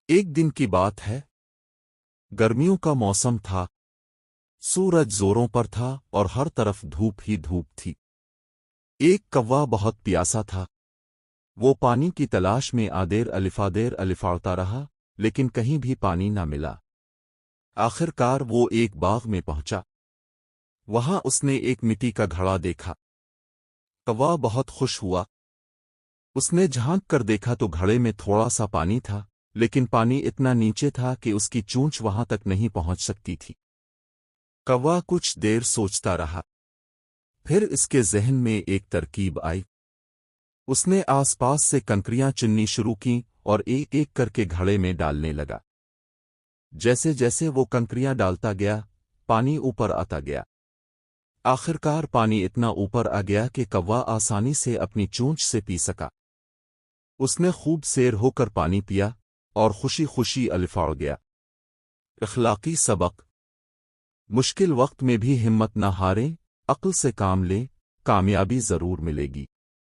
ایک دن کی بات ہے، گرمیوں کا موسم تھا، سورج زوروں پر تھا اور ہر طرف دھوپ ہی دھوپ تھی۔ ایک کوا بہت پیاسا تھا، وہ پانی کی تلاش میں آدیر الفاڑتا رہا، لیکن کہیں بھی پانی نہ ملا۔ آخر کار وہ ایک باغ میں پہنچا، وہاں اس نے ایک مٹی کا گھڑا دیکھا۔ کوا بہت خوش ہوا، اس نے جھانک کر دیکھا تو گھڑے میں تھوڑا سا پانی تھا، لیکن پانی اتنا نیچے تھا کہ اس کی چونچ وہاں تک نہیں پہنچ سکتی تھی۔ کوا کچھ دیر سوچتا رہا، پھر اس کے ذہن میں ایک ترکیب آئی۔ اس نے آس پاس سے کنکریاں چننی شروع کیں اور ایک ایک کر کے گھڑے میں ڈالنے لگا۔ جیسے جیسے وہ کنکریاں ڈالتا گیا، پانی اوپر آتا گیا۔ آخر کار پانی اتنا اوپر آ گیا کہ کوا آسانی سے اپنی چونچ سے پی سکا۔ اس نے خوب سیر ہو کر پانی پیا اور خوشی خوشی الفاڑ گیا۔ اخلاقی سبق: مشکل وقت میں بھی ہمت نہ ہاریں، عقل سے کام لیں، کامیابی ضرور ملے گی۔